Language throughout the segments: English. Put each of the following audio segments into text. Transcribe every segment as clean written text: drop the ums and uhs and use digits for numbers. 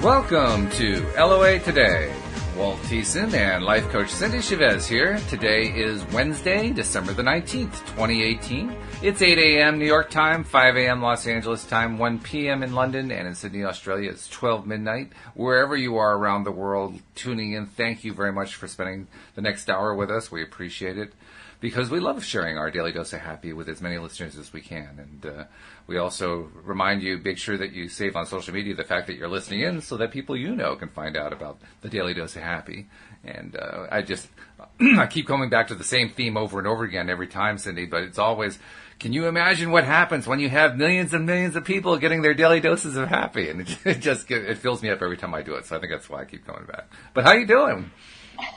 Welcome to LOA Today. Walt Thiessen and life coach Cindy Chavez here. Today is Wednesday, December the 19th, 2018. It's 8 a.m. New York time, 5 a.m. Los Angeles time, 1 p.m. in London, and in Sydney, Australia, it's 12 midnight. Wherever you are around the world tuning in, thank you very much for spending the next hour with us. We appreciate it because we love sharing our daily dose of happy with as many listeners as we can. And we also remind you, make sure that you save on social media the fact that you're listening in so that people you know can find out about the daily dose of happy. And I keep coming back to the same theme over and over again every time, Cindy, but it's always, can you imagine what happens when you have millions and millions of people getting their daily doses of happy? And it fills me up every time I do it. So I think that's why I keep coming back. But how you doing?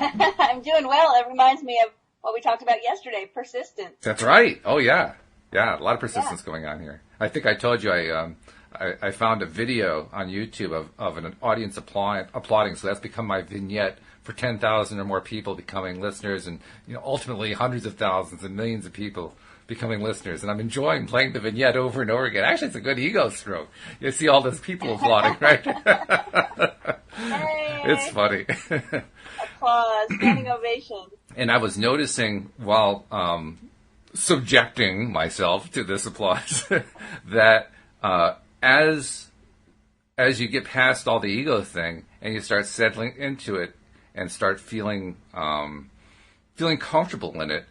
I'm doing well. It reminds me of what we talked about yesterday, persistence. That's right. Oh, yeah. Yeah, a lot of persistence going on here. I think I told you I found a video on YouTube of an audience applauding, so that's become my vignette for 10,000 or more people becoming listeners, and ultimately hundreds of thousands and millions of people becoming listeners. And I'm enjoying playing the vignette over and over again. Actually, it's a good ego stroke. You see all those people applauding, right? Hey. It's funny. Applause, standing ovation. And I was noticing while subjecting myself to this applause that as you get past all the ego thing and you start settling into it and start feeling comfortable in it,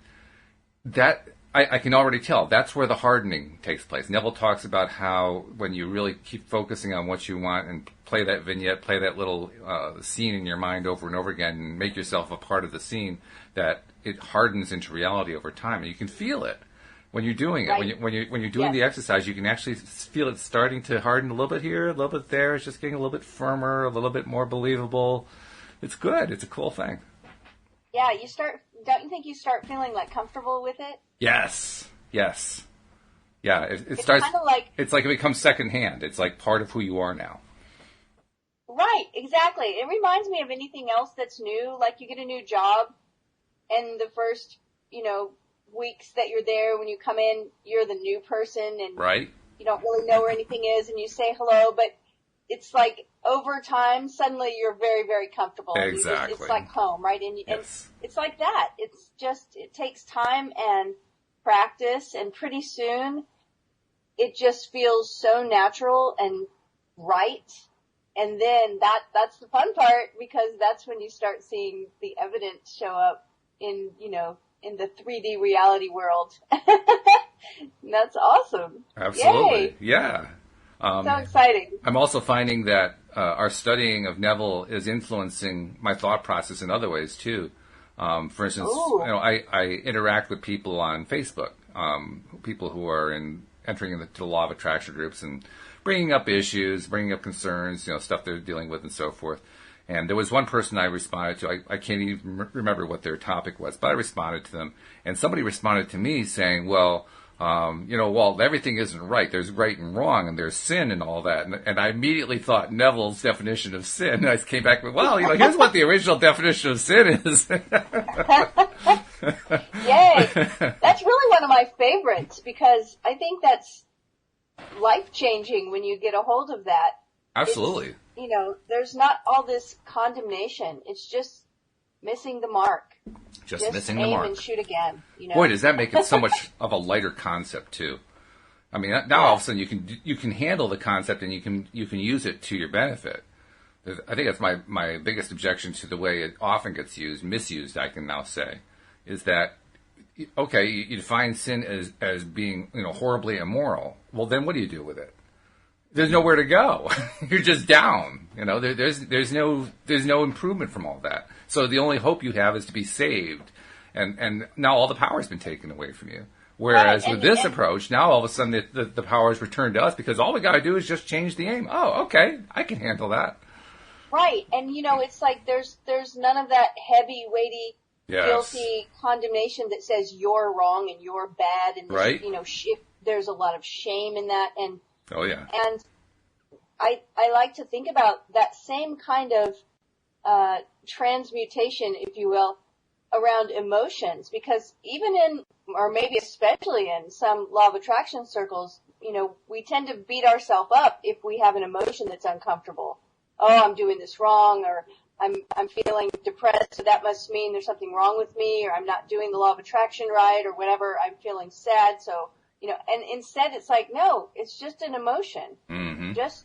that I can already tell that's where the hardening takes place. Neville talks about how when you really keep focusing on what you want and play that vignette, play that little scene in your mind over and over again and make yourself a part of the scene, that it hardens into reality over time. And you can feel it when you're doing it. Right. When you're doing the exercise, you can actually feel it starting to harden a little bit here, a little bit there. It's just getting a little bit firmer, a little bit more believable. It's good. It's a cool thing. Yeah, don't you think you start feeling like comfortable with it? Yes. Yeah, it starts. Kind of like, it's like it becomes secondhand. It's like part of who you are now. Right, exactly. It reminds me of anything else that's new. Like you get a new job, and the first, weeks that you're there, when you come in, you're the new person, and right. You don't really know where anything is, and you say hello, but it's like over time, suddenly you're very, very comfortable. Exactly. It's like home, right? And yes. It's like that. It's just, it takes time and practice, and pretty soon it just feels so natural and right. And then that's the fun part, because that's when you start seeing the evidence show up in the 3D reality world. That's awesome. Absolutely. Yay. Yeah. So exciting. I'm also finding that our studying of Neville is influencing my thought process in other ways too. For instance, I interact with people on Facebook, people who are entering into the law of attraction groups and bringing up issues, bringing up concerns, stuff they're dealing with and so forth. And there was one person I responded to. I can't even remember what their topic was, but I responded to them. And somebody responded to me saying, well, Walt, everything isn't right. There's right and wrong, and there's sin and all that. And I immediately thought Neville's definition of sin. And I came back with, well, here's what the original definition of sin is. Yay. That's really one of my favorites, because I think that's life-changing when you get a hold of that. Absolutely. There's not all this condemnation. It's just missing the mark. Just missing the mark. Aim and shoot again. Boy, does that make it so much of a lighter concept too. I mean, now all of a sudden you can handle the concept and you can use it to your benefit. I think that's my biggest objection to the way it often gets misused. I can now say, is that okay? You define sin as being horribly immoral. Well, then what do you do with it? There's nowhere to go. You're just down. There's no improvement from all that. So the only hope you have is to be saved. And now all the power's been taken away from you. Whereas with this approach, now all of a sudden the power is returned to us, because all we got to do is just change the aim. Oh, okay, I can handle that. Right. And it's like there's none of that heavy, weighty, guilty condemnation that says you're wrong and you're bad, and right. There's a lot of shame in that. And oh yeah. And I like to think about that same kind of transmutation, if you will, around emotions, because even in, or maybe especially in some law of attraction circles, we tend to beat ourselves up if we have an emotion that's uncomfortable. oh, I'm doing this wrong, or I'm feeling depressed, so that must mean there's something wrong with me, or I'm not doing the law of attraction right, or whatever. I'm feeling sad, so, and instead it's like, no, it's just an emotion. Mm-hmm. Just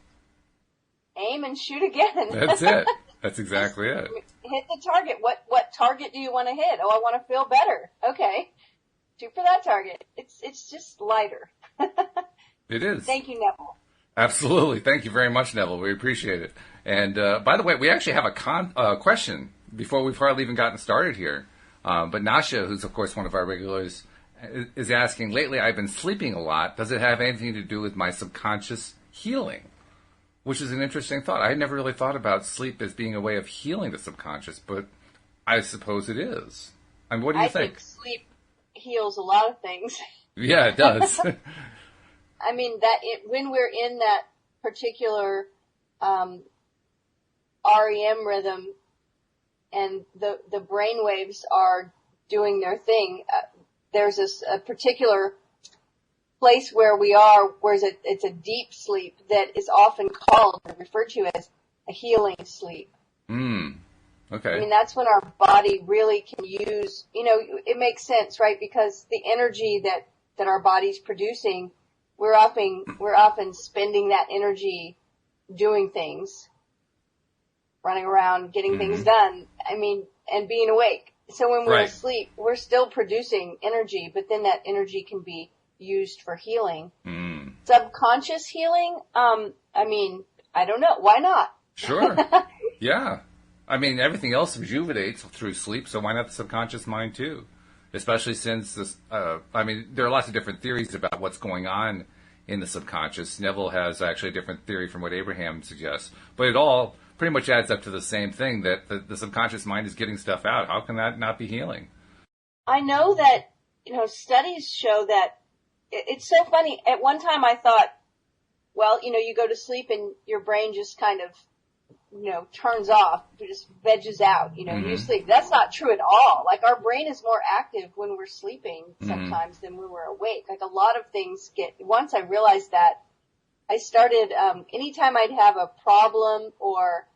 aim and shoot again. That's it. That's exactly it. Hit the target. What target do you want to hit? Oh, I want to feel better. Okay. Shoot for that target. It's just lighter. It is. Thank you, Neville. Absolutely. Thank you very much, Neville. We appreciate it. And by the way, we actually have a question before we've hardly even gotten started here. But Nasha, who's of course one of our regulars, is asking, lately I've been sleeping a lot. Does it have anything to do with my subconscious healing? Which is an interesting thought. I had never really thought about sleep as being a way of healing the subconscious, but I suppose it is. I mean, what do you think? I think sleep heals a lot of things. Yeah, it does. I mean, when we're in that particular REM rhythm and the brain waves are doing their thing, there's a particular place where we are, where it's a deep sleep that is often called or referred to as a healing sleep. Okay. I mean, that's when our body really can use, it makes sense, right? Because the energy that our body's producing, we're often spending that energy doing things, running around, getting things done. I mean, and being awake. So when we're asleep, we're still producing energy, but then that energy can be used for healing. Subconscious healing, I mean, I don't know. Why not? Sure. Yeah. I mean, everything else rejuvenates through sleep, so why not the subconscious mind too? Especially since this, I mean, there are lots of different theories about what's going on in the subconscious. Neville has actually a different theory from what Abraham suggests, but it all pretty much adds up to the same thing, that the subconscious mind is getting stuff out. How can that not be healing? I know that, studies show that it's so funny. At one time I thought, well, you go to sleep and your brain just kind of, turns off, it just veges out, you sleep. That's not true at all. Like, our brain is more active when we're sleeping sometimes than when we're awake. Like, a lot of things once I realized that, I started, anytime I'd have a problem or,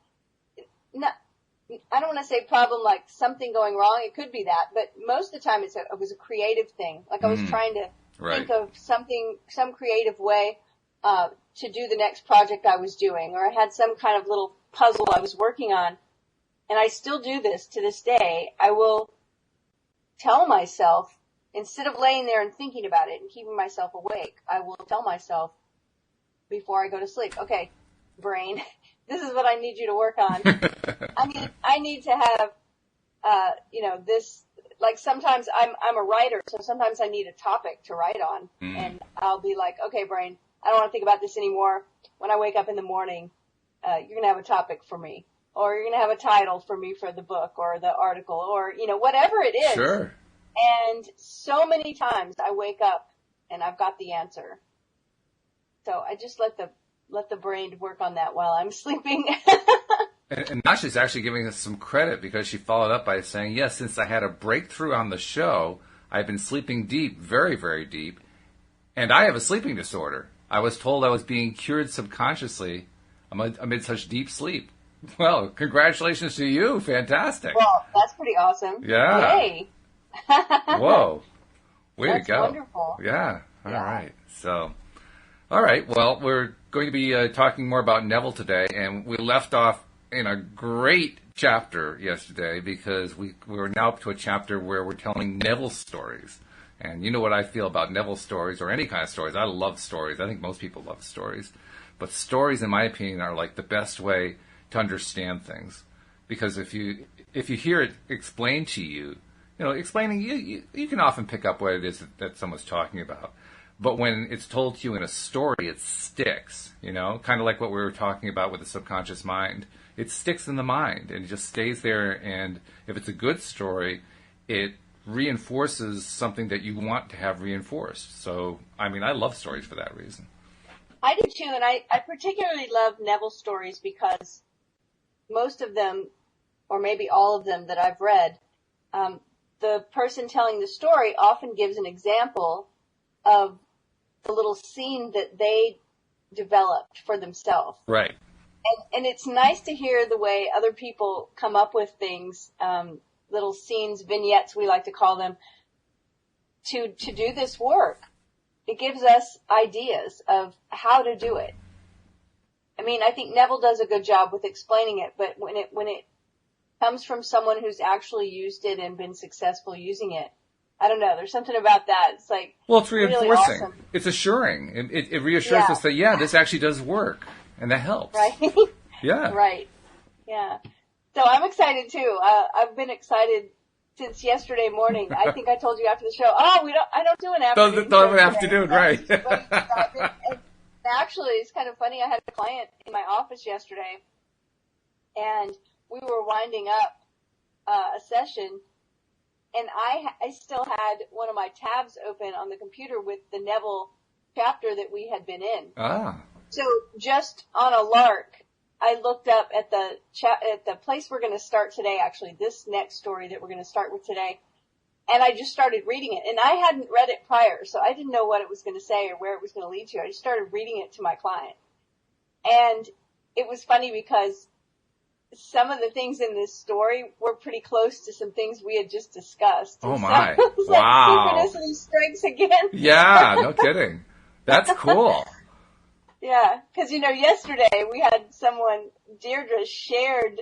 I don't want to say problem like something going wrong, it could be that, but most of the time it was a creative thing. Like, I was trying to think of some creative way, to do the next project I was doing, or I had some kind of little puzzle I was working on, and I still do this to this day. I will tell myself, instead of laying there and thinking about it and keeping myself awake, I will tell myself before I go to sleep, okay, brain, this is what I need you to work on. I need to have, this, like, sometimes I'm a writer, so sometimes I need a topic to write on, and I'll be like, okay, brain, I don't want to think about this anymore. When I wake up in the morning, you're going to have a topic for me, or you're going to have a title for me for the book or the article, or, whatever it is. Sure. And so many times I wake up and I've got the answer. So I just let the brain work on that while I'm sleeping. And Nasha's actually giving us some credit, because she followed up by saying, yes, since I had a breakthrough on the show, I've been sleeping deep, very, very deep, and I have a sleeping disorder. I was told I was being cured subconsciously amid such deep sleep. Well, congratulations to you. Fantastic. Well, that's pretty awesome. Yeah. Yay. Whoa. Way to go. That's wonderful. Yeah. All right. So, all right. Well, we're going to be talking more about Neville today, and we left off in a great chapter yesterday, because we're now up to a chapter where we're telling Neville stories. And you know what I feel about Neville stories, or any kind of stories. I love stories. I think most people love stories. But stories, in my opinion, are like the best way to understand things. Because if you hear it explained to you, explaining, you can often pick up what it is that someone's talking about. But when it's told to you in a story, it sticks, kind of like what we were talking about with the subconscious mind. It sticks in the mind, and it just stays there. And if it's a good story, it reinforces something that you want to have reinforced. So, I mean, I love stories for that reason. I do too, and I particularly love Neville stories because most of them, or maybe all of them that I've read, the person telling the story often gives an example of the little scene that they developed for themselves. Right. And it's nice to hear the way other people come up with things, little scenes, vignettes, we like to call them, to do this work. It gives us ideas of how to do it. I mean, I think Neville does a good job with explaining it, but when it comes from someone who's actually used it and been successful using it, I don't know. There's something about that. It's like, well, it's reinforcing. Really awesome. It's assuring. It reassures us that, this actually does work. And that helps. Right. Yeah. Right. Yeah. So I'm excited too. I've been excited since yesterday morning. I think I told you after the show, I don't do an afternoon. Don't have an afternoon, right. And actually, it's kind of funny. I had a client in my office yesterday and we were winding up a session. And I still had one of my tabs open on the computer with the Neville chapter that we had been in. Ah. So just on a lark, I looked up at the place we're going to start today, actually, this next story that we're going to start with today. And I just started reading it. And I hadn't read it prior, so I didn't know what it was going to say or where it was going to lead to. I just started reading it to my client. And it was funny because some of the things in this story were pretty close to some things we had just discussed. Oh, my. So it was wow. Like synchronicity strikes again. Yeah, no kidding. That's cool. Yeah, because, yesterday we had someone, Deirdre shared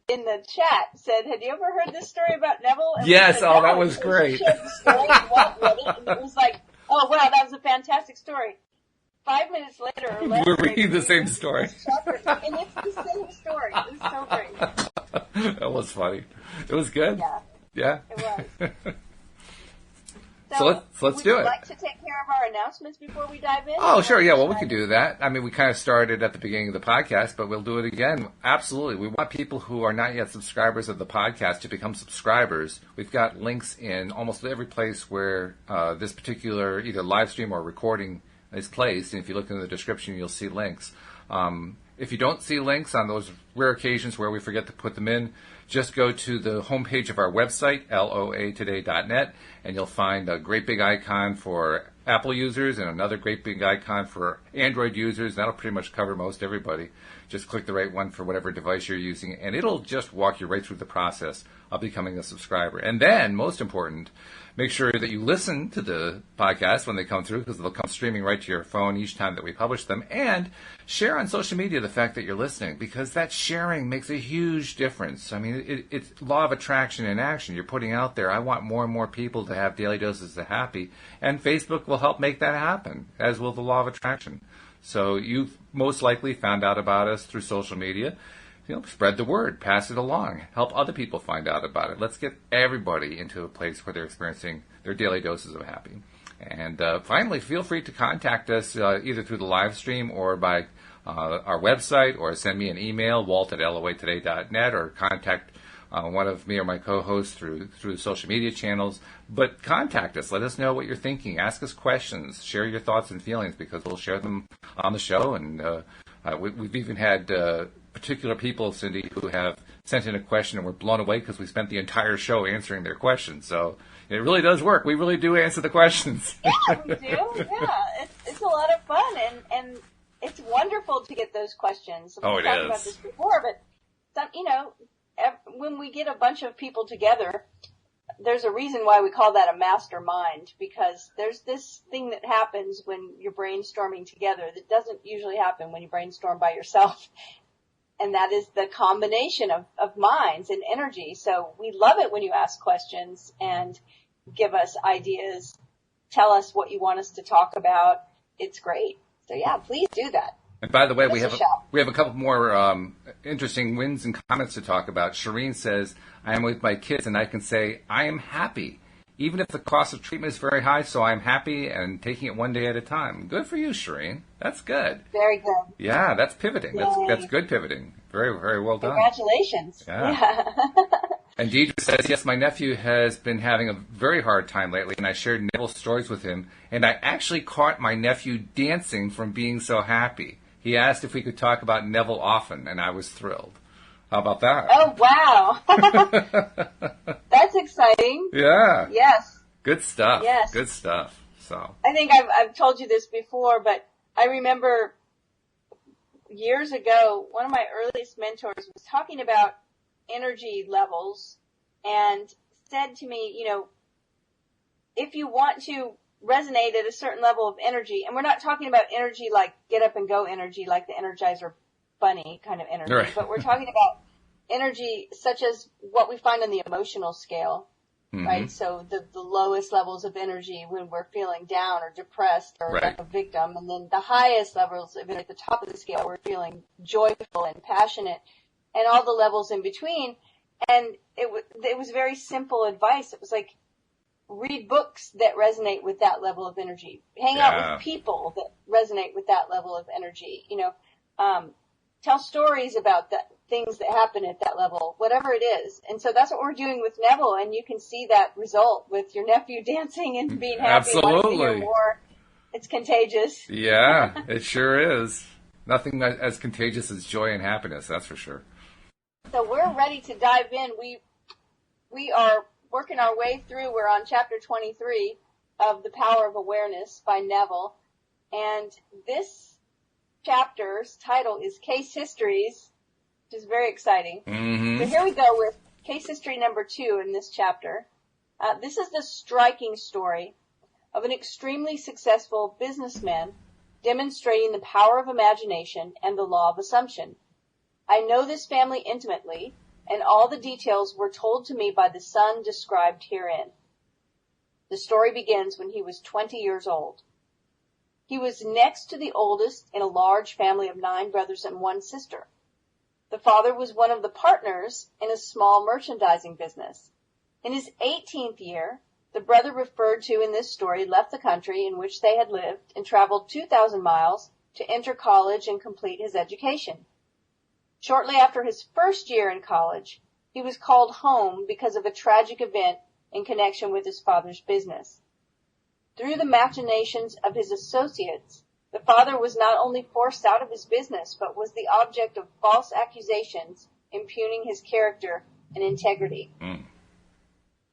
in the chat, said, had you ever heard this story about Neville? And yes, said, no. that was great. She shared the story and read it, and it was like, oh, wow, that was a fantastic story. 5 minutes later, or less, we're reading the same story. Chapter, and it's the same story. It was so great. That was funny. It was good. Yeah. It was. So let's do it. Would you like to take care of our announcements before we dive in? Oh, sure. Yeah, well, we can do that. I mean, we kind of started at the beginning of the podcast, but we'll do it again. Absolutely. We want people who are not yet subscribers of the podcast to become subscribers. We've got links in almost every place where this particular either live stream or recording is placed. And if you look in the description, you'll see links. If you don't see links on those rare occasions where we forget to put them in, just go to the homepage of our website, loatoday.net, and you'll find a great big icon for Apple users and another great big icon for Android users. That'll pretty much cover most everybody. Just click the right one for whatever device you're using, and it'll just walk you right through the process of becoming a subscriber. And then, most important, make sure that you listen to the podcast when they come through, because they'll come streaming right to your phone each time that we publish them. And share on social media the fact that you're listening, because that sharing makes a huge difference. I mean, it's law of attraction in action. You're putting out there, I want more and more people to have daily doses of happy. And Facebook will help make that happen, as will the law of attraction. So you've most likely found out about us through social media. Spread the word, pass it along, help other people find out about it. Let's get everybody into a place where they're experiencing their daily doses of happy. And finally, feel free to contact us either through the live stream or by our website, or send me an email, walt@loatoday.net, or contact one of me or my co-hosts through social media channels. But contact us. Let us know what you're thinking. Ask us questions. Share your thoughts and feelings, because we'll share them on the show. And we've even had particular people, Cindy, who have sent in a question and we're blown away because we spent the entire show answering their questions. So it really does work. We really do answer the questions. Yeah, we do. Yeah, it's a lot of fun, and it's wonderful to get those questions. Oh, it is. We talked about this before, but when we get a bunch of people together, there's a reason why we call that a mastermind, because there's this thing that happens when you're brainstorming together that doesn't usually happen when you brainstorm by yourself. And that is the combination of minds and energy. So we love it when you ask questions and give us ideas, tell us what you want us to talk about. It's great. So yeah, please do that. And by the way, we have a couple more interesting wins and comments to talk about. Shireen says, I am with my kids and I can say I am happy, even if the cost of treatment is very high, so I'm happy and taking it one day at a time. Good for you, Shireen. That's good. Very good. Yeah, that's pivoting. That's good pivoting. Very, very well done. Congratulations. Yeah. And Deidre says, yes, my nephew has been having a very hard time lately, and I shared Neville's stories with him, and I actually caught my nephew dancing from being so happy. He asked if we could talk about Neville often, and I was thrilled. How about that? Oh, wow. That's exciting. Yeah. Yes. Good stuff. Yes. Good stuff. So I think I've told you this before, but I remember years ago, one of my earliest mentors was talking about energy levels and said to me, if you want to resonate at a certain level of energy, and we're not talking about energy like get up and go energy, like the Energizer Bunny kind of energy, right. But we're talking about energy such as what we find on the emotional scale, right? So the lowest levels of energy when we're feeling down or depressed or right. like a victim, and then the highest levels of it at the top of the scale, we're feeling joyful and passionate, and all the levels in between. And it was very simple advice. It was like, read books that resonate with that level of energy. Hang out with people that resonate with that level of energy. Tell stories about the things that happen at that level, whatever it is. And so that's what we're doing with Neville, and you can see that result with your nephew dancing and being happy and wanting to hear more. It's contagious. Yeah, it sure is. Nothing as contagious as joy and happiness, that's for sure. So we're ready to dive in. We are working our way through. We're on chapter 23 of The Power of Awareness by Neville. And this chapter's title is Case Histories, which is very exciting. So here we go with case history number 2 in this chapter. This is the striking story of an extremely successful businessman demonstrating the power of imagination and the law of assumption. I know this family intimately, and all the details were told to me by the son described herein. The story begins when he was 20 years old. He was next to the oldest in a large family of 9 brothers and 1 sister. The father was one of the partners in a small merchandising business. In his 18th year, the brother referred to in this story left the country in which they had lived and traveled 2,000 miles to enter college and complete his education. Shortly after his first year in college, he was called home because of a tragic event in connection with his father's business. Through the machinations of his associates, the father was not only forced out of his business, but was the object of false accusations, impugning his character and integrity.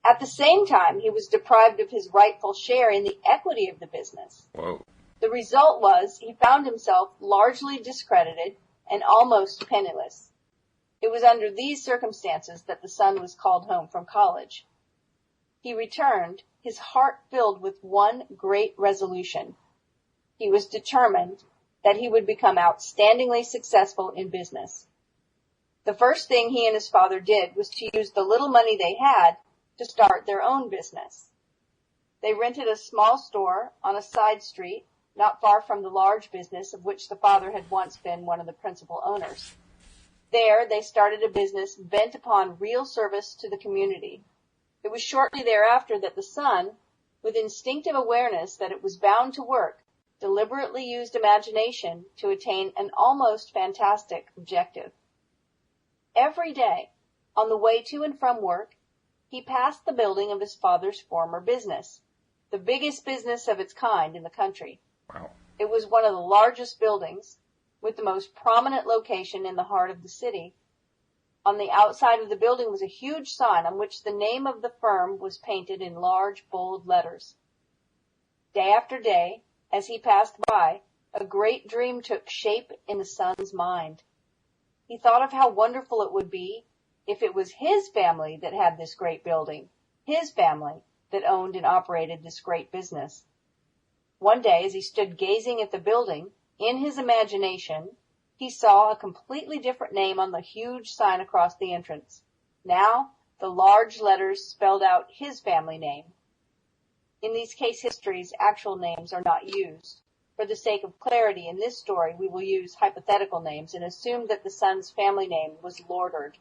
At the same time, he was deprived of his rightful share in the equity of the business. Whoa. The result was he found himself largely discredited and almost penniless. It was under these circumstances that the son was called home from college. He returned, his heart filled with one great resolution. He was determined that he would become outstandingly successful in business. The first thing he and his father did was to use the little money they had to start their own business. They rented a small store on a side street not far from the large business of which the father had once been one of the principal owners. There, they started a business bent upon real service to the community. It was shortly thereafter that the son, with instinctive awareness that it was bound to work, deliberately used imagination to attain an almost fantastic objective. Every day, on the way to and from work, he passed the building of his father's former business, the biggest business of its kind in the country. Wow. It was one of the largest buildings, with the most prominent location in the heart of the city. On the outside of the building was a huge sign on which the name of the firm was painted in large, bold letters. Day after day, as he passed by, a great dream took shape in the son's mind. He thought of how wonderful it would be if it was his family that had this great building, his family that owned and operated this great business. One day, as he stood gazing at the building, in his imagination, he saw a completely different name on the huge sign across the entrance. Now, the large letters spelled out his family name. In these case histories, actual names are not used. For the sake of clarity, in this story, we will use hypothetical names and assume that the son's family name was Lordard.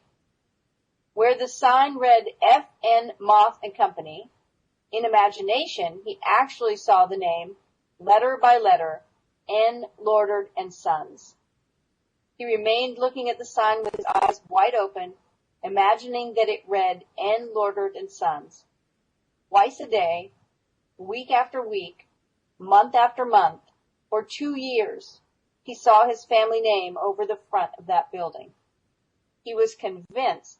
Where the sign read F.N. Moth and Company, in imagination, he actually saw the name, letter by letter, N. Lordard and Sons. He remained looking at the sign with his eyes wide open, imagining that it read N. Lordard and Sons. Twice a day, week after week, month after month, for 2 years, he saw his family name over the front of that building. He was convinced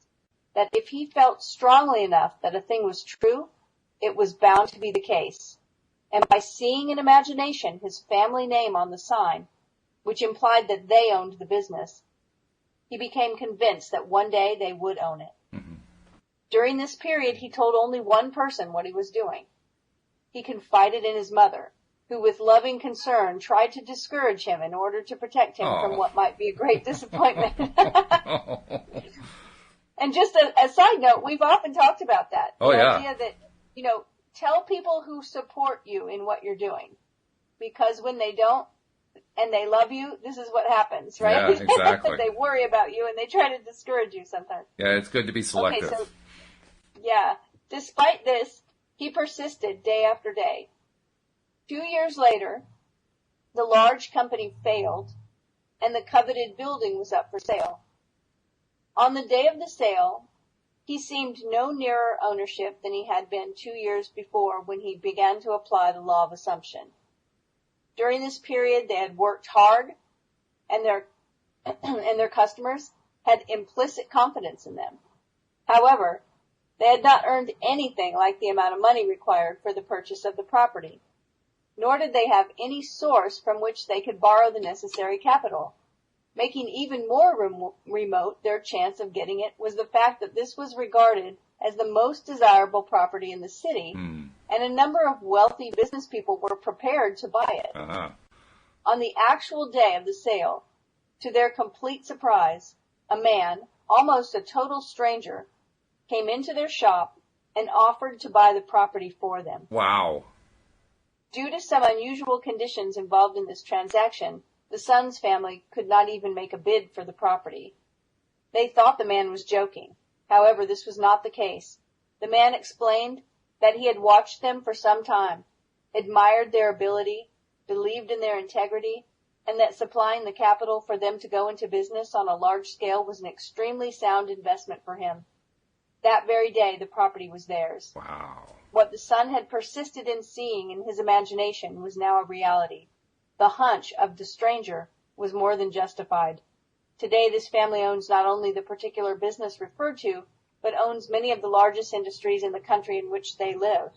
that if he felt strongly enough that a thing was true, it was bound to be the case. And by seeing in imagination his family name on the sign, which implied that they owned the business. He became convinced that one day they would own it. Mm-hmm. During this period, he told only one person what he was doing. He confided in his mother, who with loving concern tried to discourage him in order to protect him from what might be a great disappointment. And just a side note, we've often talked about that. The idea that, tell people who support you in what you're doing. Because when they don't, and they love you, this is what happens, right? Yeah, exactly. They worry about you and they try to discourage you sometimes. Yeah, it's good to be selective. Okay, despite this, he persisted day after day. 2 years later, the large company failed and the coveted building was up for sale. On the day of the sale, he seemed no nearer ownership than he had been 2 years before when he began to apply the law of assumption. During this period, they had worked hard, and their customers had implicit confidence in them. However, they had not earned anything like the amount of money required for the purchase of the property, nor did they have any source from which they could borrow the necessary capital. Making even more remote their chance of getting it was the fact that this was regarded as the most desirable property in the city, and a number of wealthy business people were prepared to buy it. Uh-huh. On the actual day of the sale, to their complete surprise, a man, almost a total stranger, came into their shop and offered to buy the property for them. Wow. Due to some unusual conditions involved in this transaction, the son's family could not even make a bid for the property. They thought the man was joking. However, this was not the case. The man explained that he had watched them for some time, admired their ability, believed in their integrity, and that supplying the capital for them to go into business on a large scale was an extremely sound investment for him. That very day, the property was theirs. Wow. What the son had persisted in seeing in his imagination was now a reality. The hunch of the stranger was more than justified. Today, this family owns not only the particular business referred to, but owns many of the largest industries in the country in which they live.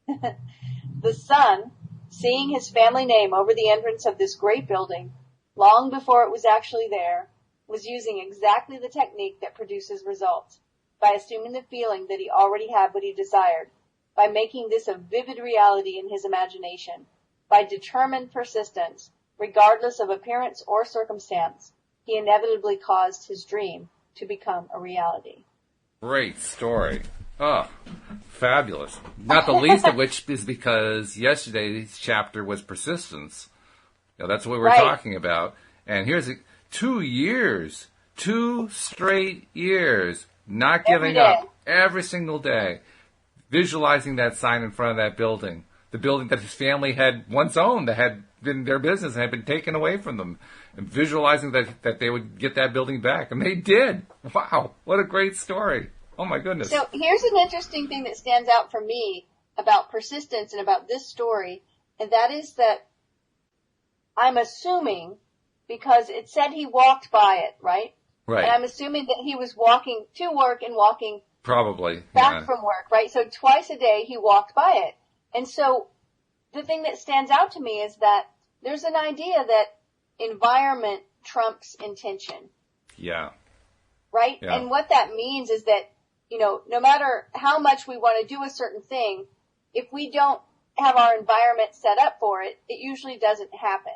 The son, seeing his family name over the entrance of this great building, long before it was actually there, was using exactly the technique that produces results, by assuming the feeling that he already had what he desired, by making this a vivid reality in his imagination, by determined persistence, regardless of appearance or circumstance. He inevitably caused his dream to become a reality. Great story. Oh, fabulous. Not the least of which is because yesterday's chapter was persistence. That's what we're talking about. And here's 2 years, 2 straight years, not giving up every single day, visualizing that sign in front of that building, the building that his family had once owned, that had been their business and had been taken away from them, and visualizing that they would get that building back. And they did. Wow, what a great story. Oh, my goodness. So here's an interesting thing that stands out for me about persistence and about this story, and that is that I'm assuming, because it said he walked by it, right? Right. And I'm assuming that he was walking to work and walking probably back from work, right? So twice a day he walked by it. And so the thing that stands out to me is that there's an idea that environment trumps intention. Yeah. Right? Yeah. And what that means is that, no matter how much we want to do a certain thing, if we don't have our environment set up for it, it usually doesn't happen.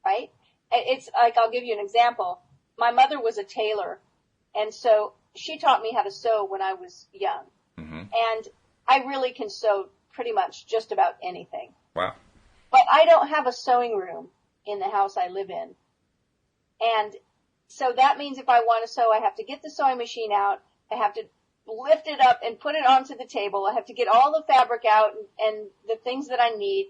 Right? It's like, I'll give you an example. My mother was a tailor, and so she taught me how to sew when I was young. Mm-hmm. And I really can sew pretty much just about anything. Wow. But I don't have a sewing room in the house I live in. And so that means if I want to sew, I have to get the sewing machine out. I have to lift it up and put it onto the table. I have to get all the fabric out and the things that I need.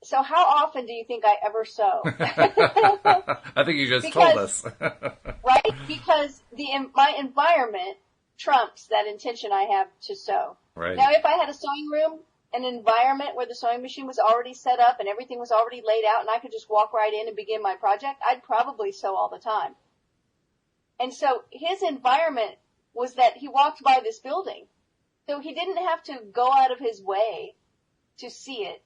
So how often do you think I ever sew? I think you just told us. Right? Because my environment trumps that intention I have to sew. Right. Now, if I had a sewing room, an environment where the sewing machine was already set up and everything was already laid out and I could just walk right in and begin my project, I'd probably sew all the time. And so his environment was that he walked by this building. So he didn't have to go out of his way to see it.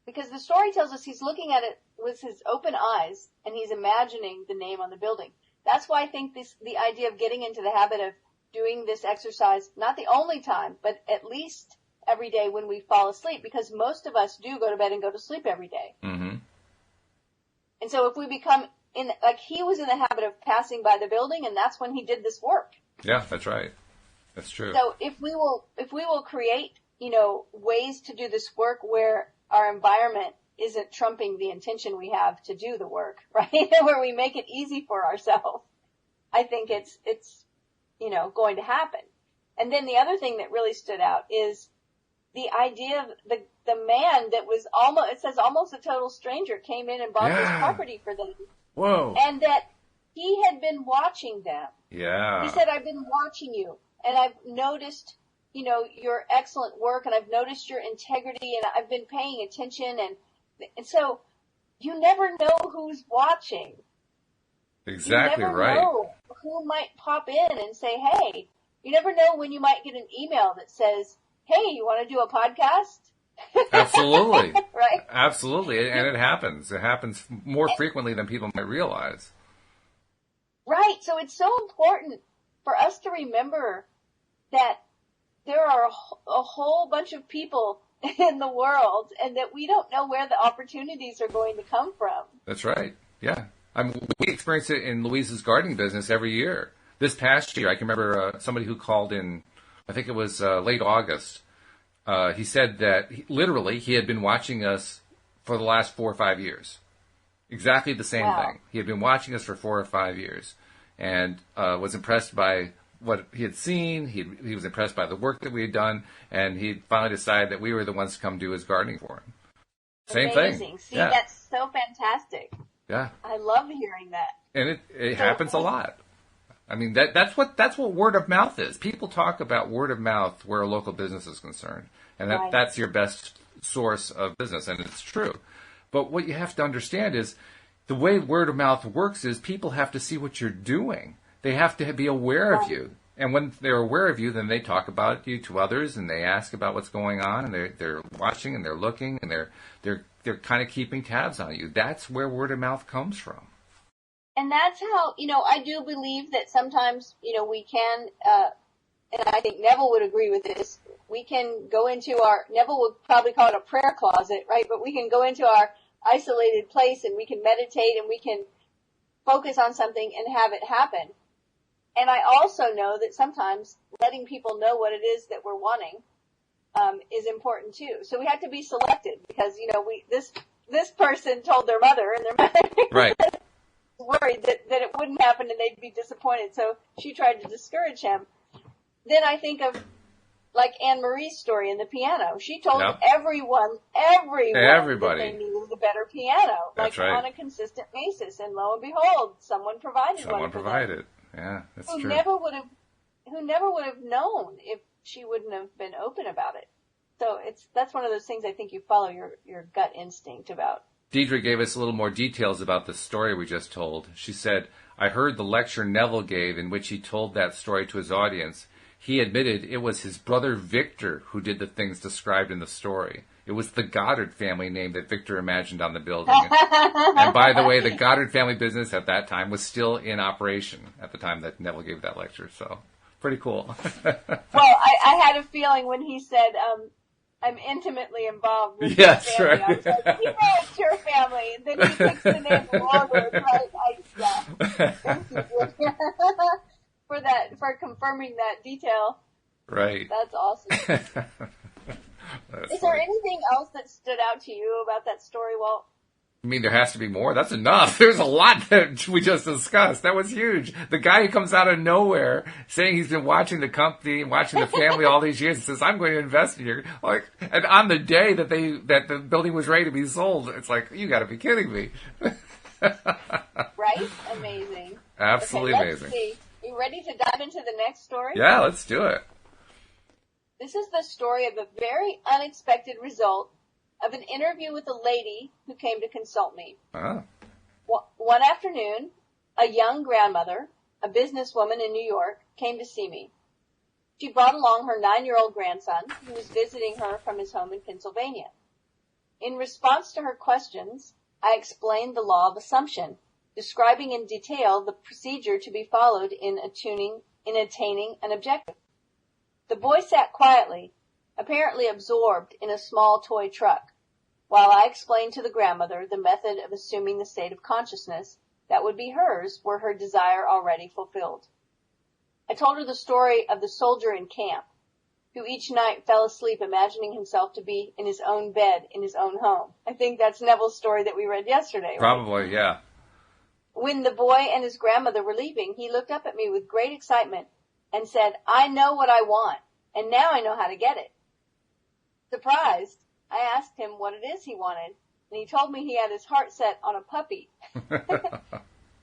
Because the story tells us he's looking at it was his open eyes, and he's imagining the name on the building. That's why I think the idea of getting into the habit of doing this exercise, not the only time, but at least every day when we fall asleep, because most of us do go to bed and go to sleep every day. Mm-hmm. And so if we become like he was in the habit of passing by the building, and that's when he did this work. Yeah, that's right. That's true. So if we will create, ways to do this work where our environment isn't trumping the intention we have to do the work, right? Where we make it easy for ourselves, I think it's going to happen. And then the other thing that really stood out is the idea of the man that was almost a total stranger came in and bought this property for them. Whoa. And that he had been watching them. Yeah. He said, I've been watching you, and I've noticed, your excellent work, and I've noticed your integrity, and I've been paying attention. And so you never know who's watching. Exactly you never right. know who might pop in and say, hey. You never know when you might get an email that says, hey, you want to do a podcast? Absolutely. Right? Absolutely. And it happens. It happens more frequently than people might realize. Right. So it's so important for us to remember that there are a whole bunch of people in the world, and that we don't know where the opportunities are going to come from. That's right. Yeah. We experience it in Louise's gardening business every year. This past year, I can remember somebody who called in, I think it was late August. He said that he had been watching us for the last 4 or 5 years. Exactly the same thing. He had been watching us for 4 or 5 years, and was impressed by what he had seen. He was impressed by the work that we had done, and he finally decided that we were the ones to come do his gardening for him. Same Amazing. thing. See, that's so fantastic. Yeah. I love hearing that. And it happens a lot. I mean, that's what word of mouth is. People talk about word of mouth where a local business is concerned, and that's your best source of business, and it's true. But what you have to understand is the way word of mouth works is people have to see what you're doing. They have to be aware of you, and when they're aware of you, then they talk about you to others, and they ask about what's going on, and they're watching and they're looking, and they're kind of keeping tabs on you. That's where word of mouth comes from. And that's how, I do believe that sometimes, we can, and I think Neville would agree with this, we can go into Neville would probably call it a prayer closet, right? But we can go into our isolated place, and we can meditate, and we can focus on something and have it happen. And I also know that sometimes letting people know what it is that we're wanting is important too. So we have to be selected, because, this person told their mother, and their mother right. worried that it wouldn't happen and they'd be disappointed. So she tried to discourage him. Then I think of like Anne Marie's story in the piano. She told everybody that they needed a better piano, That's like right. on a consistent basis. And lo and behold, someone provided one for them. Yeah, that's who true. Who never would have known if she wouldn't have been open about it. So that's one of those things I think you follow your gut instinct about. Deidre gave us a little more details about the story we just told. She said, I heard the lecture Neville gave in which he told that story to his audience. He admitted it was his brother Victor who did the things described in the story. It was the Goddard family name that Victor imagined on the building. And by the way, the Goddard family business at that time was still in operation at the time that Neville gave that lecture. So, pretty cool. Well, I had a feeling when he said, I'm intimately involved with your family. Right. I was like, it's your family. And then he picks the name Goddard, right? Thank you for confirming that detail. Right. That's awesome. Is there anything else that stood out to you about that story, Walt? I mean, there has to be more. That's enough. There's a lot that we just discussed. That was huge. The guy who comes out of nowhere saying he's been watching the company, watching the family all these years, and says, I'm going to invest in you. Like, and on the day that the building was ready to be sold, it's like, you got to be kidding me. Right? Amazing. Absolutely amazing. See. Are you ready to dive into the next story? Yeah, let's do it. This is the story of a very unexpected result of an interview with a lady who came to consult me. Oh. One afternoon, a young grandmother, a businesswoman in New York, came to see me. She brought along her 9-year-old grandson, who was visiting her from his home in Pennsylvania. In response to her questions, I explained the law of assumption, describing in detail the procedure to be followed in attaining an objective. The boy sat quietly, apparently absorbed in a small toy truck, while I explained to the grandmother the method of assuming the state of consciousness that would be hers were her desire already fulfilled. I told her the story of the soldier in camp, who each night fell asleep imagining himself to be in his own bed in his own home. I think that's Neville's story that we read yesterday, right? Probably, yeah. When the boy and his grandmother were leaving, he looked up at me with great excitement and said, "I know what I want, and now I know how to get it." Surprised, I asked him what it is he wanted, and he told me he had his heart set on a puppy.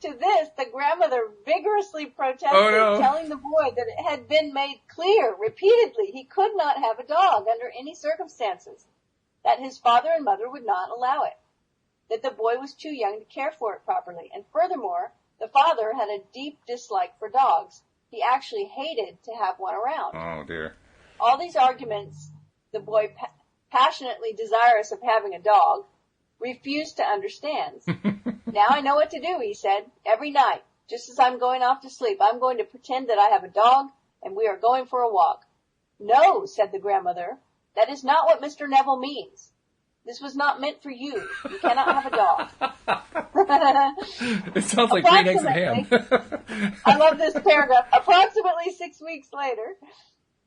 To this, the grandmother vigorously protested, telling the boy that it had been made clear repeatedly he could not have a dog under any circumstances, that his father and mother would not allow it, that the boy was too young to care for it properly, and furthermore, the father had a deep dislike for dogs. He actually hated to have one around. Oh, dear. All these arguments, the boy, passionately desirous of having a dog, refused to understand. "Now I know what to do," he said. "Every night, just as I'm going off to sleep, I'm going to pretend that I have a dog, and we are going for a walk." "No," said the grandmother, "that is not what Mr. Neville means. This was not meant for you. You cannot have a dog." It sounds like green eggs and ham. I love this paragraph. Approximately 6 weeks later,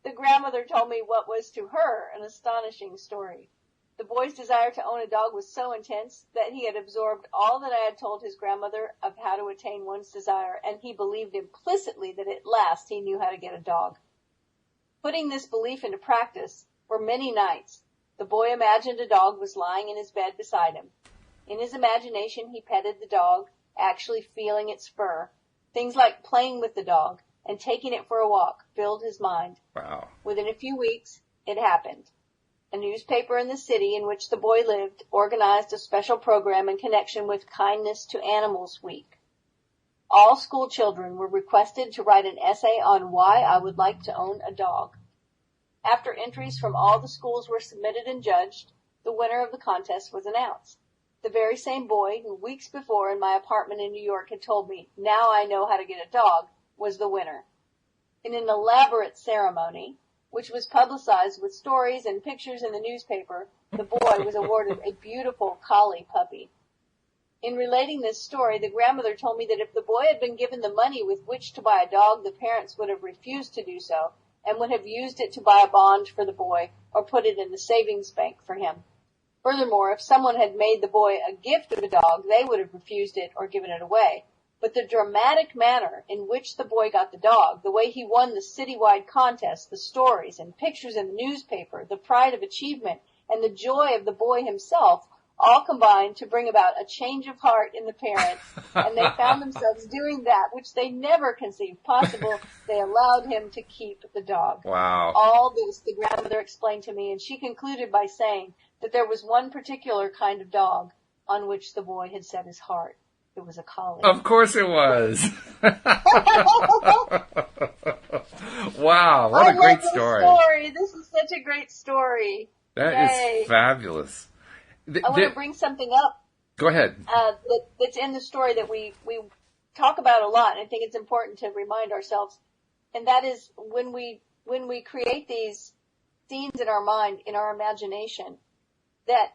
the grandmother told me what was to her an astonishing story. The boy's desire to own a dog was so intense that he had absorbed all that I had told his grandmother of how to attain one's desire, and he believed implicitly that at last he knew how to get a dog. Putting this belief into practice, for many nights, the boy imagined a dog was lying in his bed beside him. In his imagination, he petted the dog, actually feeling its fur. Things like playing with the dog and taking it for a walk filled his mind. Wow. Within a few weeks, it happened. A newspaper in the city in which the boy lived organized a special program in connection with Kindness to Animals Week. All school children were requested to write an essay on why I would like to own a dog. After entries from all the schools were submitted and judged, the winner of the contest was announced. The very same boy who weeks before in my apartment in New York had told me, "Now I know how to get a dog," was the winner. In an elaborate ceremony, which was publicized with stories and pictures in the newspaper, the boy was awarded a beautiful collie puppy. In relating this story, the grandmother told me that if the boy had been given the money with which to buy a dog, the parents would have refused to do so and would have used it to buy a bond for the boy or put it in the savings bank for him. Furthermore, if someone had made the boy a gift of a dog, they would have refused it or given it away. But the dramatic manner in which the boy got the dog, the way he won the citywide contest, the stories and pictures in the newspaper, the pride of achievement, and the joy of the boy himself, all combined to bring about a change of heart in the parents, and they found themselves doing that which they never conceived possible. They allowed him to keep the dog. Wow. All this the grandmother explained to me, and she concluded by saying that there was one particular kind of dog on which the boy had set his heart. It was a collie. Of course it was. Wow, what a great story. This is such a great story. That Yay. is fabulous. I want to bring something up. Go ahead. That's in the story that we talk about a lot, and I think it's important to remind ourselves. And that is when we create these scenes in our mind, in our imagination, that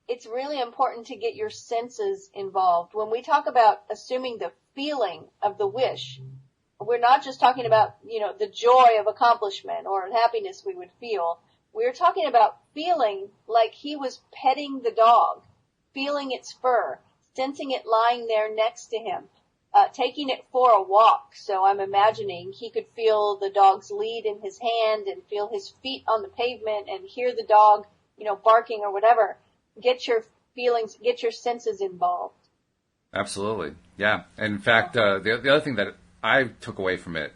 it's really important to get your senses involved. When we talk about assuming the feeling of the wish, we're not just talking about, the joy of accomplishment or happiness we would feel. We're talking about feeling like he was petting the dog, feeling its fur, sensing it lying there next to him, taking it for a walk. So I'm imagining he could feel the dog's lead in his hand and feel his feet on the pavement and hear the dog, barking or whatever. Get your feelings, get your senses involved. Absolutely. Yeah. And in fact, the other thing that I took away from it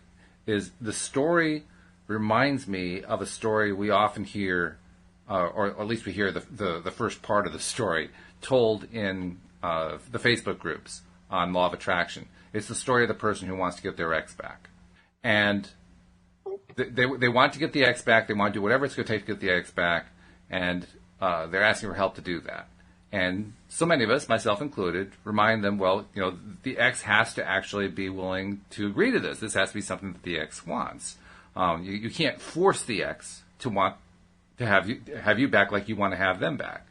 is the story reminds me of a story we often hear, or at least we hear the first part of the story told in the Facebook groups on Law of Attraction. It's the story of the person who wants to get their ex back. And they want to get the ex back. They want to do whatever it's going to take to get the ex back. And they're asking for help to do that. And so many of us, myself included, remind them, well, the ex has to actually be willing to agree to this. This has to be something that the ex wants. You can't force the ex to want to have you back like you want to have them back.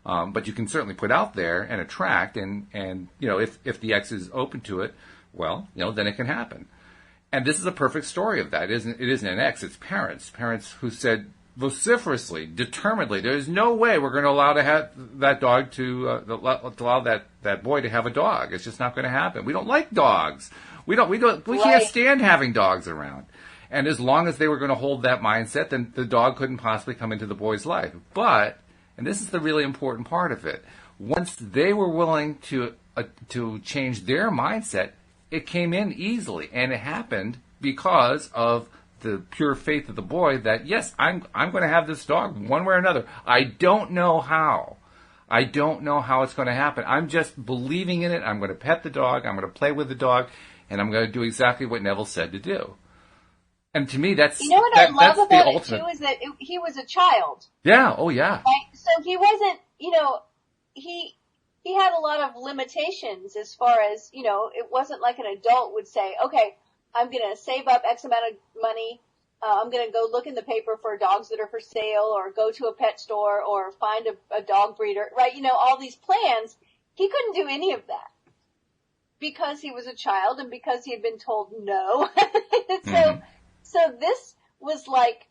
But you can certainly put out there and attract, and if the ex is open to it, well, then it can happen. And this is a perfect story of that. It isn't an ex, it's parents who said vociferously, determinedly, there's no way we're going to allow that dog to allow that boy to have a dog. It's just not going to happen. We don't like dogs. We can't stand having dogs around. And as long as they were going to hold that mindset, then the dog couldn't possibly come into the boy's life. But, and this is the really important part of it, once they were willing to change their mindset, it came in easily, and it happened because of the pure faith of the boy that, yes, I'm going to have this dog one way or another. I don't know how. I don't know how it's going to happen. I'm just believing in it. I'm going to pet the dog. I'm going to play with the dog, and I'm going to do exactly what Neville said to do. And to me, that's I love about it too is that he was a child. Yeah. Oh, yeah. Right? So he wasn't. He had a lot of limitations as far as it wasn't like an adult would say, okay, I'm going to save up X amount of money. I'm going to go look in the paper for dogs that are for sale, or go to a pet store, or find a dog breeder, right? All these plans. He couldn't do any of that because he was a child and because he had been told no. So this was like,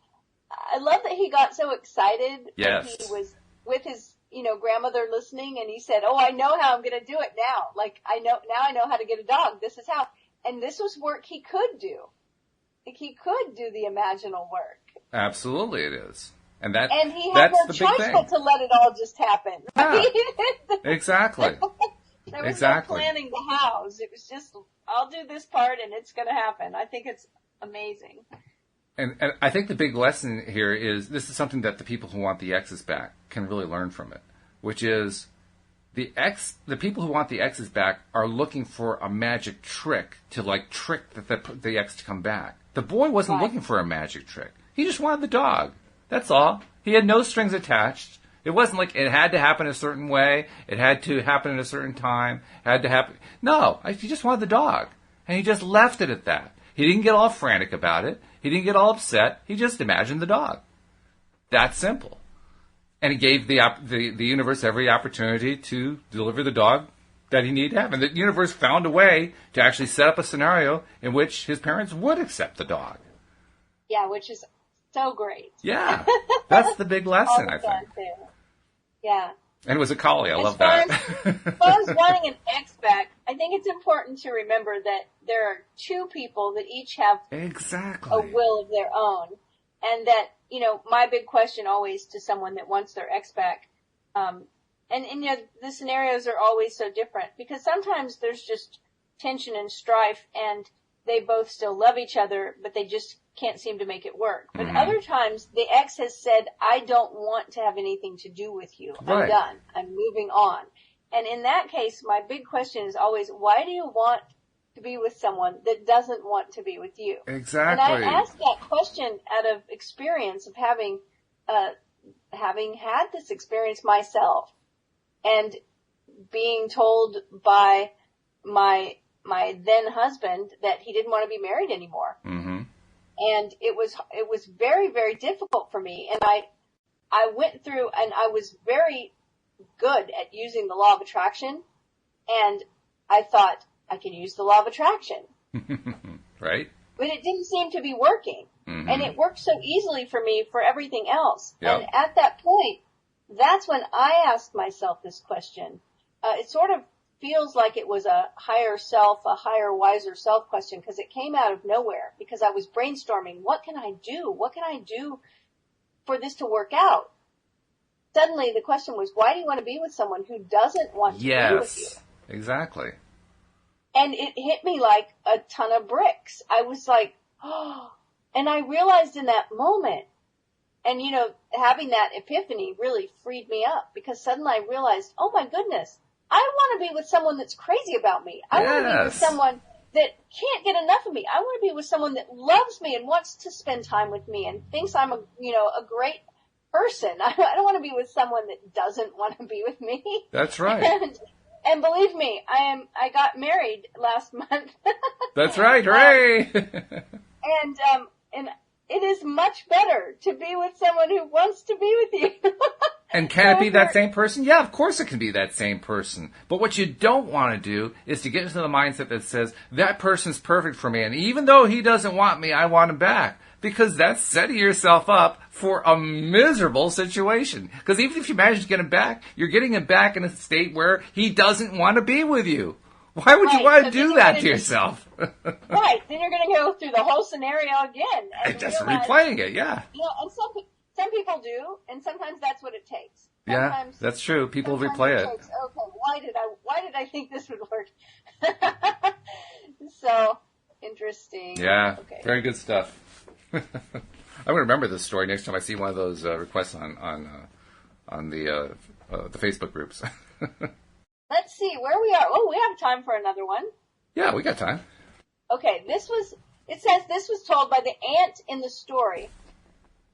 I love that he got so excited when he was with his, grandmother listening, and he said, oh, I know how I'm going to do it now. Like, I know how to get a dog. This is how. And this was work he could do. Like, he could do the imaginal work. Absolutely it is. And he had no choice but to let it all just happen. Right? Yeah, exactly. There was no planning the house. It was just, I'll do this part and it's going to happen. I think it's amazing. And I think the big lesson here is, this is something that the people who want the exes back can really learn from it, which is the people who want the exes back are looking for a magic trick to trick the ex to come back. The boy wasn't looking for a magic trick. He just wanted the dog. That's all. He had no strings attached. It wasn't like it had to happen a certain way. It had to happen at a certain time. It had to happen. No, he just wanted the dog. And he just left it at that. He didn't get all frantic about it. He didn't get all upset. He just imagined the dog. That simple. And he gave the universe every opportunity to deliver the dog that he needed to have. And the universe found a way to actually set up a scenario in which his parents would accept the dog. Yeah, which is so great. Yeah. That's the big lesson, I think. Yeah. And it was a collie. I love that. As far as wanting an ex back, I think it's important to remember that there are two people that each have a will of their own. And that, my big question always to someone that wants their ex back, the scenarios are always so different, because sometimes there's just tension and strife and they both still love each other, but they just can't seem to make it work. But other times the ex has said, I don't want to have anything to do with you. I'm done. I'm moving on. And in that case, my big question is always, why do you want to be with someone that doesn't want to be with you? Exactly. And I ask that question out of experience of having had this experience myself, and being told by my then husband that he didn't want to be married anymore. Mm-hmm. And it was very, very difficult for me. And I went through, and I was very good at using the law of attraction. And I thought, I can use the law of attraction. Right. But it didn't seem to be working. Mm-hmm. And it worked so easily for me for everything else. Yep. And at that point, that's when I asked myself this question. It sort of feels like it was a higher self, a higher, wiser self question, because it came out of nowhere, because I was brainstorming, what can I do? What can I do for this to work out? Suddenly the question was, why do you want to be with someone who doesn't want to be with you? Yes, exactly. And it hit me like a ton of bricks. I was like, oh, and I realized in that moment, and having that epiphany really freed me up, because suddenly I realized, oh my goodness, I want to be with someone that's crazy about me. I want to be with someone that can't get enough of me. I want to be with someone that loves me and wants to spend time with me and thinks I'm a great person. I don't want to be with someone that doesn't want to be with me. That's right. And believe me, I got married last month. That's right. Hooray! And it is much better to be with someone who wants to be with you. And can it be that same person? Yeah, of course it can be that same person. But what you don't want to do is to get into the mindset that says, that person's perfect for me, and even though he doesn't want me, I want him back. Because that's setting yourself up for a miserable situation. Because even if you manage to get him back, you're getting him back in a state where he doesn't want to be with you. Why would you want to do that to yourself? Right. Then you're going to go through the whole scenario again. And just replaying it, yeah. And some people do, and sometimes that's what it takes. Yeah, that's true. People replay it. Takes, okay, why did I think this would work? So interesting. Yeah, okay. Very good stuff. I'm going to remember this story next time I see one of those requests on the Facebook groups. Let's see where we are. Oh, we have time for another one. Yeah, we got time. Okay, it says this was told by the aunt in the story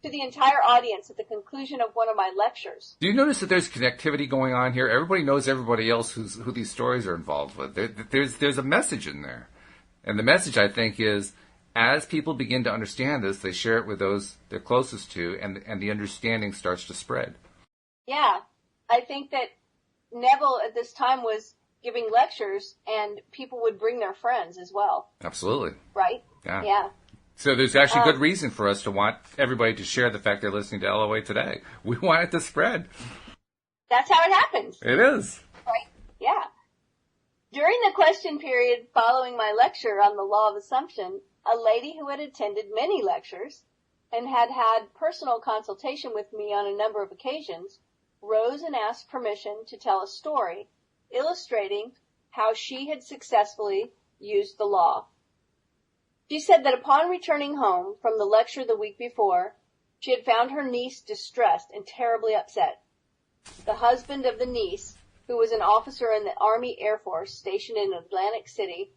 to the entire audience at the conclusion of one of my lectures. Do you notice that there's connectivity going on here? Everybody knows everybody else who these stories are involved with. There's a message in there. And the message, I think, is as people begin to understand this, they share it with those they're closest to, and the understanding starts to spread. Yeah, I think that Neville at this time was giving lectures, and people would bring their friends as well. Absolutely. Right? Yeah. So there's actually good reason for us to want everybody to share the fact they're listening to LOA today. We want it to spread. That's how it happens. It is. Right? Yeah. During the question period following my lecture on the law of assumption, a lady who had attended many lectures and had had personal consultation with me on a number of occasions rose and asked permission to tell a story illustrating how she had successfully used the law. She said that upon returning home from the lecture the week before, she had found her niece distressed and terribly upset. The husband of the niece, who was an officer in the Army Air Force stationed in Atlantic City,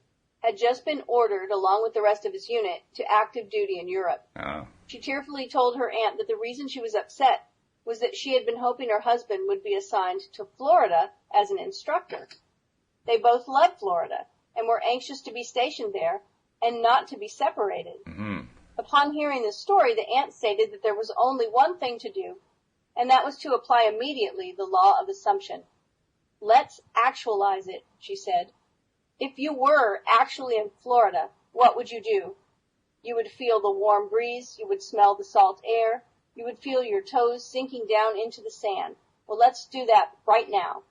had just been ordered, along with the rest of his unit, to active duty in Europe. Oh. She tearfully told her aunt that the reason she was upset was that she had been hoping her husband would be assigned to Florida as an instructor. They both loved Florida and were anxious to be stationed there and not to be separated. Mm-hmm. Upon hearing this story, the aunt stated that there was only one thing to do, and that was to apply immediately the law of assumption. Let's actualize it, she said. If you were actually in Florida, what would you do? You would feel the warm breeze, you would smell the salt air, you would feel your toes sinking down into the sand. Well, let's do that right now.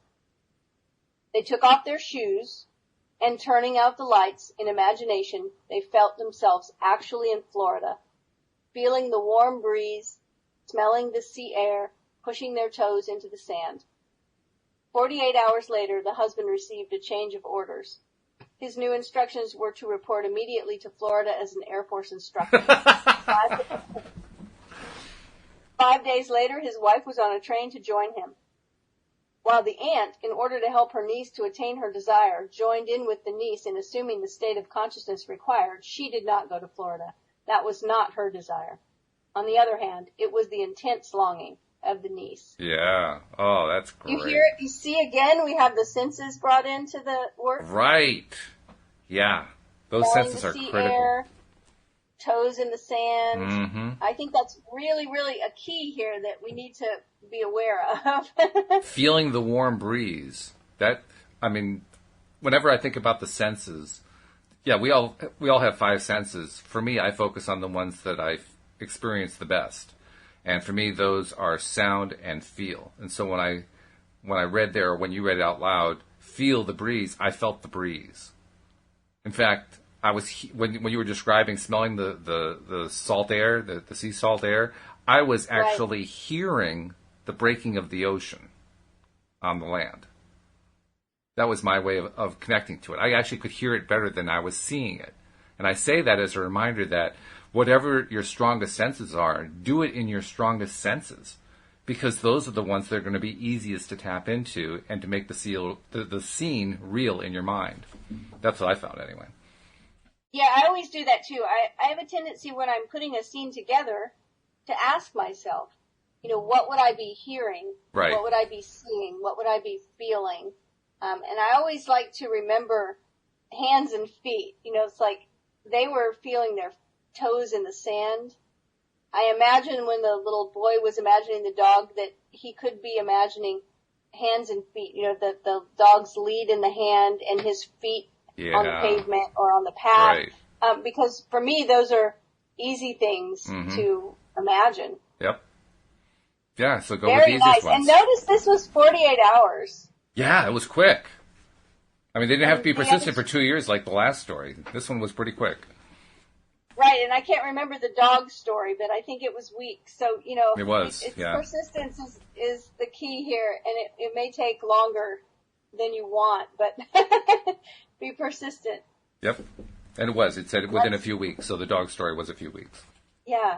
They took off their shoes, and turning out the lights in imagination, they felt themselves actually in Florida, feeling the warm breeze, smelling the sea air, pushing their toes into the sand. 48 hours later, the husband received a change of orders. His new instructions were to report immediately to Florida as an Air Force instructor. 5 days later, his wife was on a train to join him. While the aunt, in order to help her niece to attain her desire, joined in with the niece in assuming the state of consciousness required, she did not go to Florida. That was not her desire. On the other hand, it was the intense longing of the niece. Yeah. Oh, that's great. You hear it? You see again, we have the senses brought into the work. Right. Yeah. Those senses are critical. Air, toes in the sand. Mm-hmm. I think that's really, really a key here that we need to be aware of. Feeling the warm breeze. Whenever I think about the senses, yeah, we all have five senses. For me, I focus on the ones that I experience the best. And for me, those are sound and feel. And so when I read there, or when you read it out loud, feel the breeze, I felt the breeze. In fact, when you were describing smelling the salt air, the sea salt air, I was actually hearing the breaking of the ocean on the land. That was my way of connecting to it. I actually could hear it better than I was seeing it. And I say that as a reminder that whatever your strongest senses are, do it in your strongest senses, because those are the ones that are going to be easiest to tap into and to make the scene real in your mind. That's what I found anyway. Yeah, I always do that too. I have a tendency when I'm putting a scene together to ask myself, what would I be hearing? Right. What would I be seeing? What would I be feeling? And I always like to remember hands and feet. It's like they were feeling their toes in the sand. I imagine when the little boy was imagining the dog that he could be imagining hands and feet, the dog's lead in the hand and his feet on the pavement or on the path. Right. Because for me, those are easy things to imagine. Yep. Yeah, so go Very with the easiest nice. ones. And notice this was 48 hours. Yeah, it was quick. I mean, they didn't have to be persistent for 2 years like the last story. This one was pretty quick. Right, and I can't remember the dog story, but I think it was weeks. So, it was, persistence is the key here, and it may take longer than you want, but be persistent. Yep, and it was. It said within a few weeks, so the dog story was a few weeks. Yeah.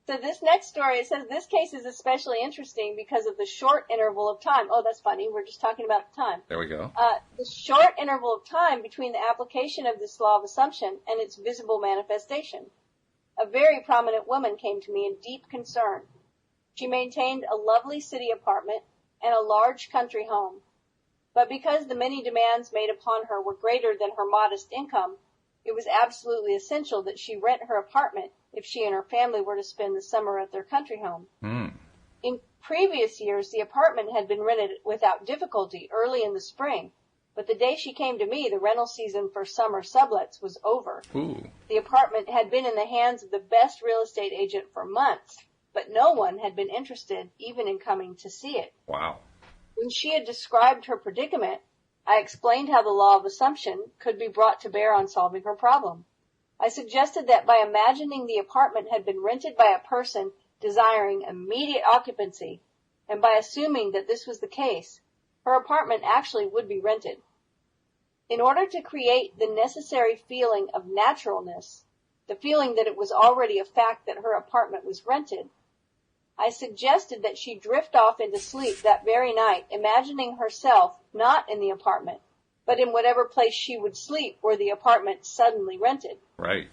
So this next story, it says this case is especially interesting because of the short interval of time. Oh, that's funny. We're just talking about the time. There we go. The short interval of time between the application of this law of assumption and its visible manifestation. A very prominent woman came to me in deep concern. She maintained a lovely city apartment and a large country home. But because the many demands made upon her were greater than her modest income, it was absolutely essential that she rent her apartment if she and her family were to spend the summer at their country home. In previous years, the apartment had been rented without difficulty early in the spring, but the day she came to me, the rental season for summer sublets was over. Ooh. The apartment had been in the hands of the best real estate agent for months, but no one had been interested even in coming to see it. Wow. When she had described her predicament, I explained how the law of assumption could be brought to bear on solving her problem. I suggested that by imagining the apartment had been rented by a person desiring immediate occupancy, and by assuming that this was the case, her apartment actually would be rented. In order to create the necessary feeling of naturalness, the feeling that it was already a fact that her apartment was rented, I suggested that she drift off into sleep that very night, imagining herself not in the apartment, but in whatever place she would sleep were the apartment suddenly rented. Right.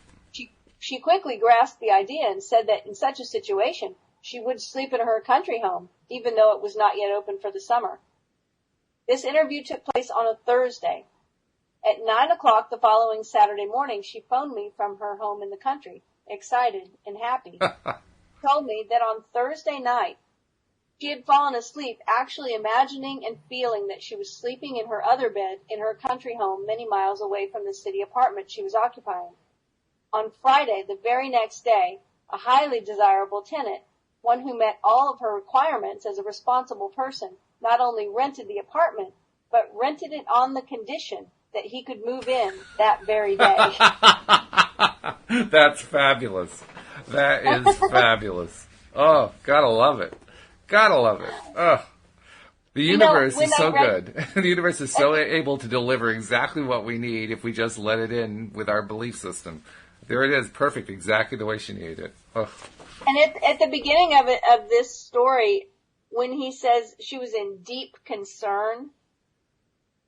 She quickly grasped the idea and said that in such a situation, she would sleep in her country home, even though it was not yet open for the summer. This interview took place on a Thursday. At 9 o'clock the following Saturday morning, she phoned me from her home in the country, excited and happy. Told me that on Thursday night, she had fallen asleep actually imagining and feeling that she was sleeping in her other bed in her country home many miles away from the city apartment she was occupying. On Friday, the very next day, a highly desirable tenant, one who met all of her requirements as a responsible person, not only rented the apartment, but rented it on the condition that he could move in that very day. That's fabulous. That is fabulous. Oh, gotta love it. Gotta love it. Oh. The universe is so good. The universe is so able to deliver exactly what we need if we just let it in with our belief system. There it is, perfect, exactly the way she needed it. Oh. And at the beginning of this story, when he says she was in deep concern,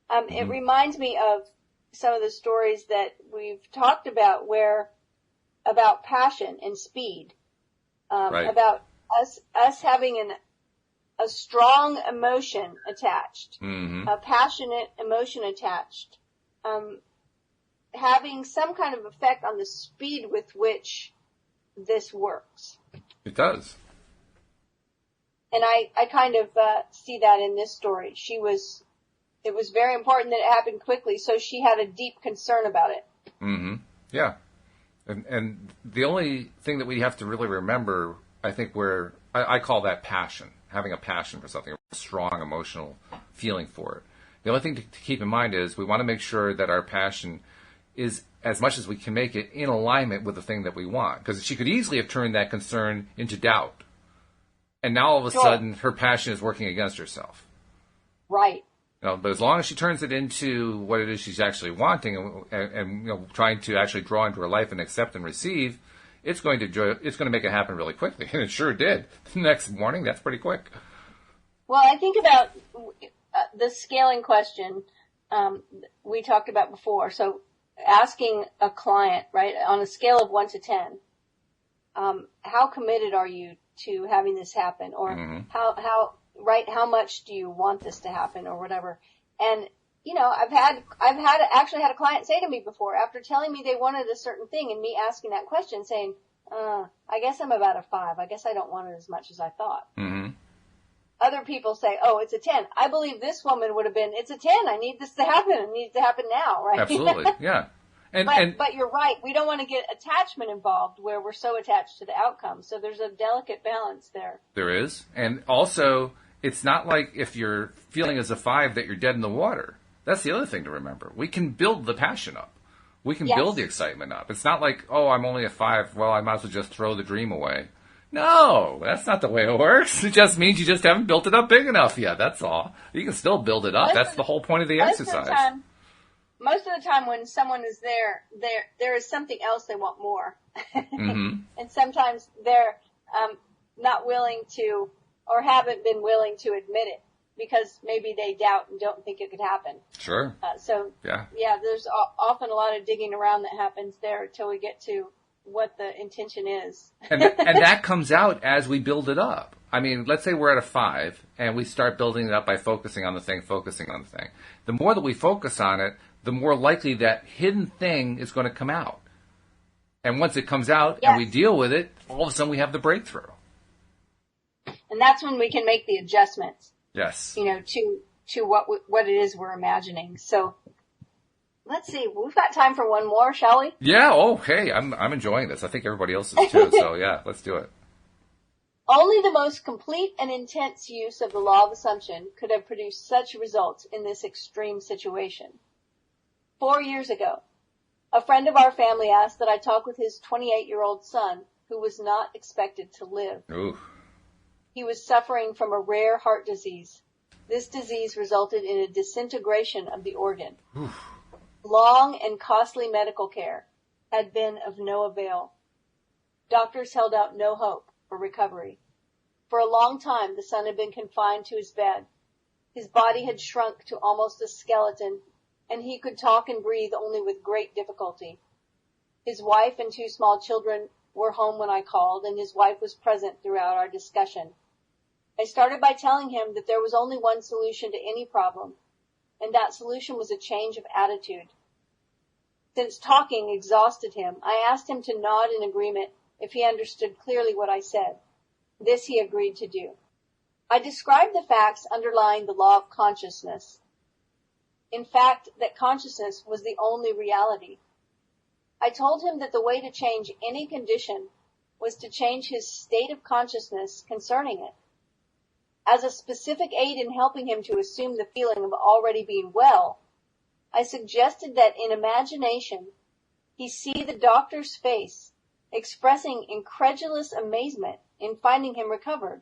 it reminds me of some of the stories that we've talked about about passion and speed, right. About us having a strong emotion attached, a passionate emotion attached, having some kind of effect on the speed with which this works. It does. And I kind of see that in this story. It was very important that it happened quickly, so she had a deep concern about it. Mm-hmm. Yeah. And the only thing that we have to really remember, I think, I call that passion, having a passion for something, a strong emotional feeling for it. The only thing to keep in mind is we want to make sure that our passion is, as much as we can make it, in alignment with the thing that we want. Because she could easily have turned that concern into doubt. And now all of a sudden, her passion is working against herself. Right. But as long as she turns it into what it is she's actually wanting and trying to actually draw into her life and accept and receive, it's going to make it happen really quickly. And it sure did. The next morning, that's pretty quick. Well, I think about the scaling question we talked about before. So asking a client, right, on a scale of 1 to 10, how committed are you to having this happen? Or how much do you want this to happen or whatever? And, I've actually had a client say to me before, after telling me they wanted a certain thing and me asking that question, saying, I guess I'm about a 5. I guess I don't want it as much as I thought. Mm-hmm. Other people say, oh, it's a 10. I believe this woman would have been, it's a 10. I need this to happen. It needs to happen now, right? Absolutely, yeah. But you're right. We don't want to get attachment involved where we're so attached to the outcome. So there's a delicate balance there. There is. And also, it's not like if you're feeling as a 5 that you're dead in the water. That's the other thing to remember. We can build the passion up. We can build the excitement up. It's not like, oh, I'm only a 5. Well, I might as well just throw the dream away. No, that's not the way it works. It just means you just haven't built it up big enough yet. That's all. You can still build it up. That's the whole point of the exercise. Most of the time when someone is there is something else they want more. Mm-hmm. And sometimes they're not willing to or haven't been willing to admit it because maybe they doubt and don't think it could happen. Sure. There's often a lot of digging around that happens there until we get to what the intention is. and that comes out as we build it up. I mean, let's say we're at a 5 and we start building it up by focusing on the thing. The more that we focus on it, the more likely that hidden thing is going to come out. And once it comes out and we deal with it, all of a sudden we have the breakthrough. And that's when we can make the adjustments. Yes. To what it is we're imagining. So let's see. We've got time for one more, shall we? Yeah. Oh, hey, I'm enjoying this. I think everybody else is too. So yeah, let's do it. Only the most complete and intense use of the law of assumption could have produced such results in this extreme situation. 4 years ago, a friend of our family asked that I talk with his 28-year-old son, who was not expected to live. Ooh. He was suffering from a rare heart disease. This disease resulted in a disintegration of the organ. Oof. Long and costly medical care had been of no avail. Doctors held out no hope for recovery. For a long time, the son had been confined to his bed. His body had shrunk to almost a skeleton, and he could talk and breathe only with great difficulty. His wife and 2 small children were home when I called, and his wife was present throughout our discussion. I started by telling him that there was only one solution to any problem, and that solution was a change of attitude. Since talking exhausted him, I asked him to nod in agreement if he understood clearly what I said. This he agreed to do. I described the facts underlying the law of consciousness. In fact, that consciousness was the only reality. I told him that the way to change any condition was to change his state of consciousness concerning it. As a specific aid in helping him to assume the feeling of already being well, I suggested that in imagination he see the doctor's face expressing incredulous amazement in finding him recovered,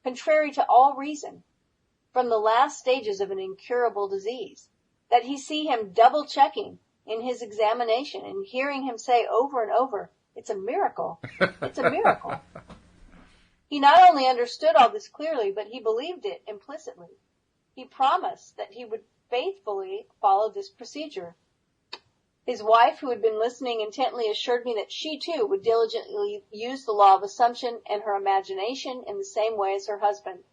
contrary to all reason, from the last stages of an incurable disease, that he see him double-checking in his examination and hearing him say over and over, "It's a miracle. It's a miracle." He not only understood all this clearly, but he believed it implicitly. He promised that he would faithfully follow this procedure. His wife, who had been listening intently, assured me that she too would diligently use the law of assumption and her imagination in the same way as her husband.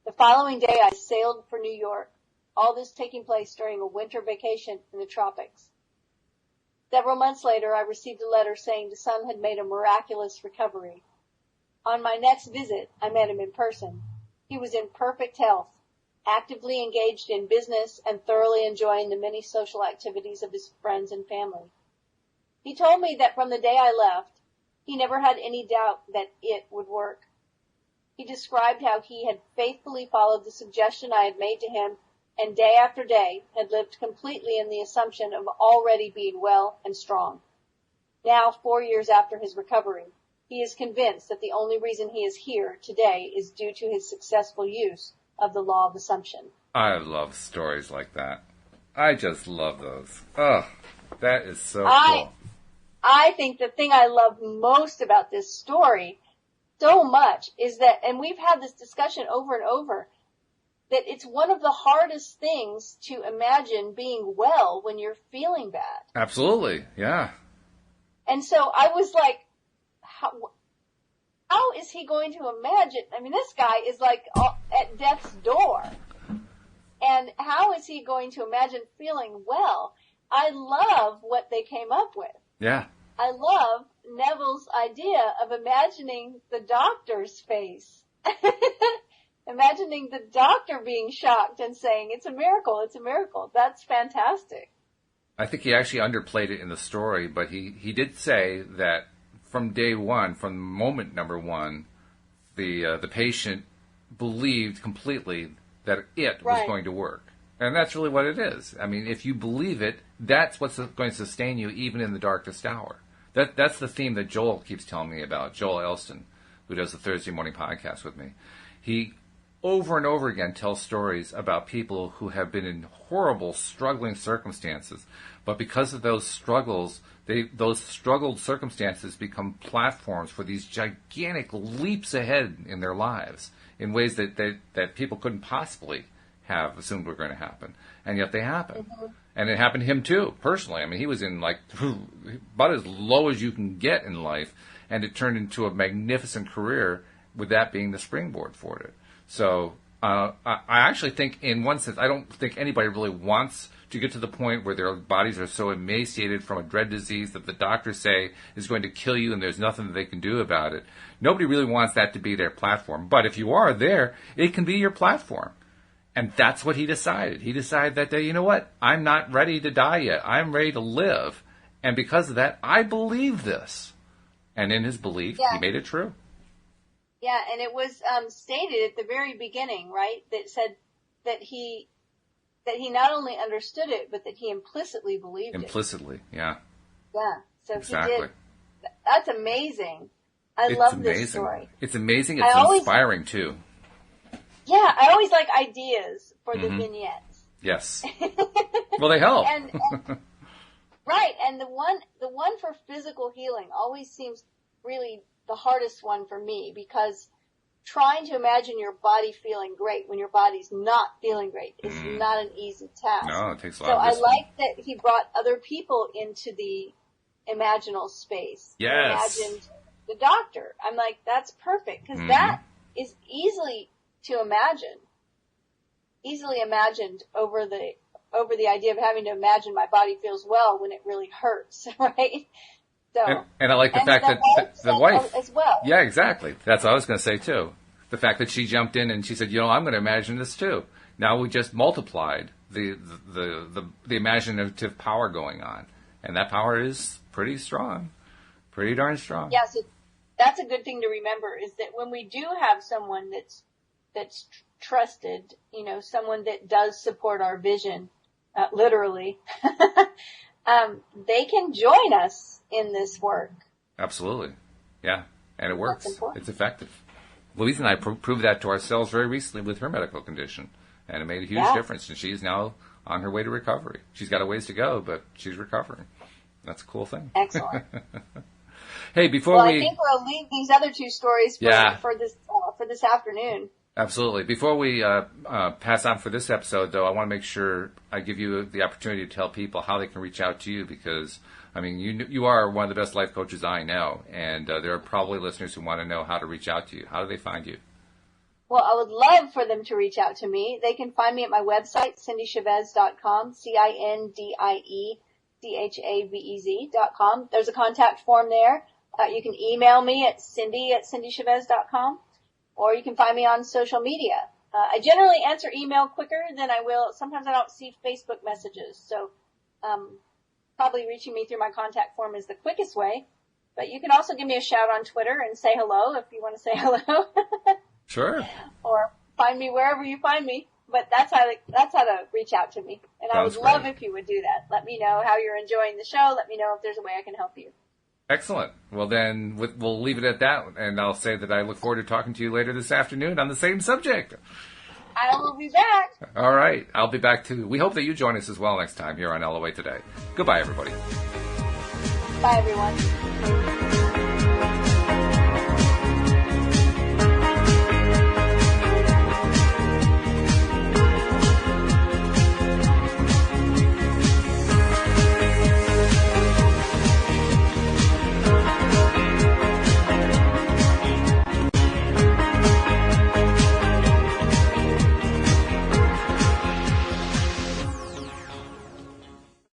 The following day I sailed for New York, all this taking place during a winter vacation in the tropics. Several months later, I received a letter saying the son had made a miraculous recovery. On my next visit, I met him in person. He was in perfect health, actively engaged in business and thoroughly enjoying the many social activities of his friends and family. He told me that from the day I left, he never had any doubt that it would work. He described how he had faithfully followed the suggestion I had made to him and day after day had lived completely in the assumption of already being well and strong. Now, 4 years after his recovery, he is convinced that the only reason he is here today is due to his successful use of the law of assumption. I love stories like that. I just love those. Oh, that is so cool. I think the thing I love most about this story so much is that, and we've had this discussion over and over, that it's one of the hardest things to imagine being well when you're feeling bad. Absolutely, yeah. And so I was like, how is he going to imagine? I mean, this guy is like at death's door. And how is he going to imagine feeling well? I love what they came up with. Yeah. I love Neville's idea of imagining the doctor's face. Imagining the doctor being shocked and saying, it's a miracle, it's a miracle. That's fantastic. I think he actually underplayed it in the story, but he did say that from day one, from moment number one, the patient believed completely that it was going to work. And that's really what it is. I mean, if you believe it, that's what's going to sustain you even in the darkest hour. That's the theme that Joel keeps telling me about, Joel Elston, who does the Thursday morning podcast with me. He over and over again tells stories about people who have been in horrible, struggling circumstances. But because of those struggles, those struggled circumstances become platforms for these gigantic leaps ahead in their lives in ways that people couldn't possibly have assumed were going to happen. And yet they happen. Mm-hmm. And it happened to him too, personally. I mean, he was in like about as low as you can get in life, and it turned into a magnificent career with that being the springboard for it. So I actually think, in one sense, I don't think anybody really wants to get to the point where their bodies are so emaciated from a dread disease that the doctors say is going to kill you and there's nothing that they can do about it. Nobody really wants that to be their platform. But if you are there, it can be your platform. And that's what he decided. He decided that day, you know what? I'm not ready to die yet. I'm ready to live. And because of that, I believe this. And in his belief, he made it true. Yeah, and it was stated at the very beginning, right, that said that he not only understood it, but that he implicitly believed it. Implicitly, yeah. Yeah, so exactly. He did. That's amazing. I love this story. It's amazing. It's inspiring, too. Yeah, I always like ideas for the vignettes. Yes. Well, they help. and right, and the one for physical healing always seems really the hardest one for me, because trying to imagine your body feeling great when your body's not feeling great is not an easy task. No, it takes a lot of discipline. So I like that he brought other people into the imaginal space. Yes. He imagined the doctor. I'm like, that's perfect, because that is easily imagined over the idea of having to imagine my body feels well when it really hurts, right? So, and I like the fact that the wife as well. Yeah, exactly. That's what I was going to say too. The fact that she jumped in and she said, I'm going to imagine this too. Now we just multiplied the imaginative power going on, and that power is pretty strong, pretty darn strong. Yeah, so that's a good thing to remember, is that when we do have someone that's trusted, someone that does support our vision, literally, they can join us in this work. Absolutely. Yeah. And it works. It's effective. Louise and I proved that to ourselves very recently with her medical condition, and it made a huge difference, and she's now on her way to recovery. She's got a ways to go, but she's recovering. That's a cool thing. Excellent. Hey, I think we'll leave these other two stories for this afternoon. Absolutely. Before we pass on for this episode, though, I want to make sure I give you the opportunity to tell people how they can reach out to you, because, I mean, you are one of the best life coaches I know, and there are probably listeners who want to know how to reach out to you. How do they find you? Well, I would love for them to reach out to me. They can find me at my website, cindychavez.com, CINDIECHAVEZ.com. There's a contact form there. You can email me at cindy@cindychavez.com. Or you can find me on social media. I generally answer email quicker than I will. Sometimes I don't see Facebook messages. So probably reaching me through my contact form is the quickest way. But you can also give me a shout on Twitter and say hello if you want to say hello. Sure. Or find me wherever you find me. But that's how to reach out to me. And I would love if you would do that. Let me know how you're enjoying the show. Let me know if there's a way I can help you. Excellent. Well, then we'll leave it at that, and I'll say that I look forward to talking to you later this afternoon on the same subject. I will be back. All right. I'll be back too. We hope that you join us as well next time here on LOA Today. Goodbye, everybody. Bye, everyone.